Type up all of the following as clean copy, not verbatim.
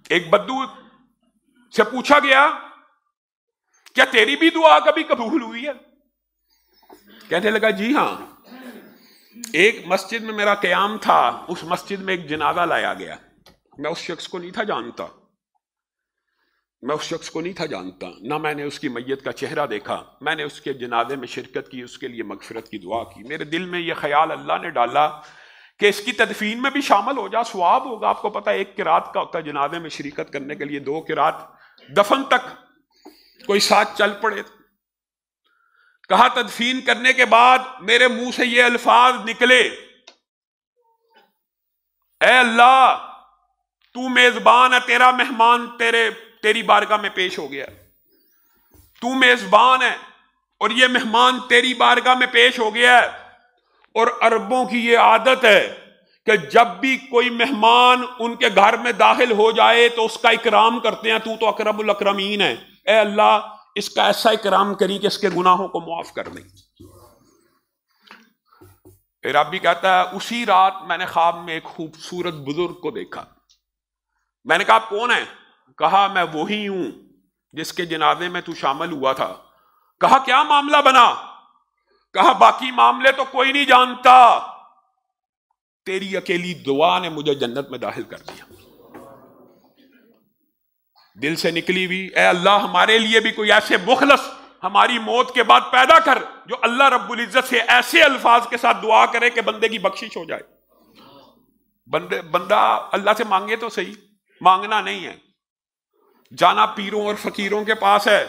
ایک بدو سے پوچھا گیا کیا تیری بھی دعا کبھی قبول ہوئی ہے؟ کہنے لگا جی ہاں، ایک مسجد میں میرا قیام تھا، اس مسجد میں ایک جنازہ لایا گیا، میں اس شخص کو نہیں تھا جانتا، نہ میں نے اس کی میت کا چہرہ دیکھا، میں نے اس کے جنازے میں شرکت کی، اس کے لیے مغفرت کی دعا کی، میرے دل میں یہ خیال اللہ نے ڈالا کہ اس کی تدفین میں بھی شامل ہو جا، ثواب ہوگا۔ آپ کو پتہ ہے 1 قرات کا ہوتا ہے جنازے میں شرکت کرنے کے لیے، 2 قرات دفن تک کوئی ساتھ چل پڑے۔ کہا تدفین کرنے کے بعد میرے منہ سے یہ الفاظ نکلے، اے اللہ تو میزبان ہے، تیرا مہمان تیری بارگاہ میں پیش ہو گیا، تو میزبان ہے اور یہ مہمان تیری بارگاہ میں پیش ہو گیا ہے۔ اور عربوں کی یہ عادت ہے کہ جب بھی کوئی مہمان ان کے گھر میں داخل ہو جائے تو اس کا اکرام کرتے ہیں، تو اکرم الاکرمین ہے، اے اللہ اس کا ایسا اکرام کری کہ اس کے گناہوں کو معاف کر دیں۔ رابی کہتا ہے اسی رات میں نے خواب میں ایک خوبصورت بزرگ کو دیکھا، میں نے کہا آپ کون ہیں؟ کہا میں وہی ہوں جس کے جنازے میں تو شامل ہوا تھا۔ کہا کیا معاملہ بنا؟ کہا باقی معاملے تو کوئی نہیں جانتا، تیری اکیلی دعا نے مجھے جنت میں داخل کر دیا۔ دل سے نکلی ہوئی، اے اللہ ہمارے لیے بھی کوئی ایسے مخلص ہماری موت کے بعد پیدا کر جو اللہ رب العزت سے ایسے الفاظ کے ساتھ دعا کرے کہ بندے کی بخشش ہو جائے۔ بندہ اللہ سے مانگے تو صحیح، مانگنا نہیں ہے، جانا پیروں اور فقیروں کے پاس ہے۔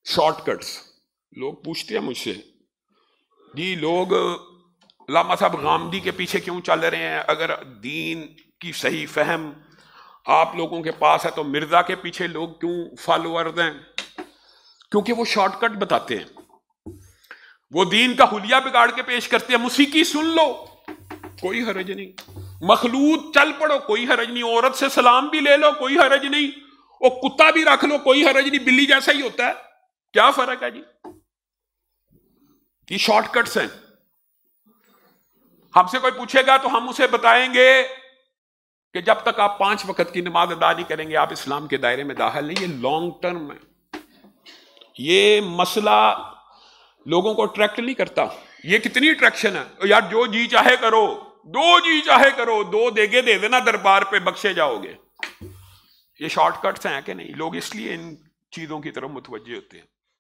شارٹ کٹس لوگ پوچھتے ہیں مجھ سے، جی لوگ علامہ صاحب غامدی کے پیچھے کیوں چل رہے ہیں؟ اگر دین کی صحیح فہم آپ لوگوں کے پاس ہے تو مرزا کے پیچھے لوگ کیوں فالوورز ہیں؟ کیونکہ وہ شارٹ کٹ بتاتے ہیں، وہ دین کا حلیہ بگاڑ کے پیش کرتے ہیں۔ موسیقی سن لو کوئی حرج نہیں، مخلوط چل پڑو کوئی حرج نہیں، عورت سے سلام بھی لے لو کوئی حرج نہیں، وہ کتا بھی رکھ لو کوئی حرج نہیں، بلی جیسا ہی ہوتا ہے، کیا فرق ہے جی؟ یہ شارٹ کٹس ہیں۔ ہم سے کوئی پوچھے گا تو ہم اسے بتائیں گے کہ جب تک آپ 5 وقت کی نماز ادا نہیں کریں گے آپ اسلام کے دائرے میں داخل نہیں۔ یہ لانگ ٹرم ہے، یہ مسئلہ لوگوں کو اٹریکٹ نہیں کرتا۔ یہ کتنی اٹریکشن ہے یار، جو جی چاہے کرو، 2 جی چاہے کرو، 2 دیگے دے دینا دربار پہ بخشے جاؤ گے۔ یہ شارٹ کٹس ہیں کہ نہیں؟ لوگ اس لیے ان چیزوں کی طرف متوجہ ہوتے ہیں۔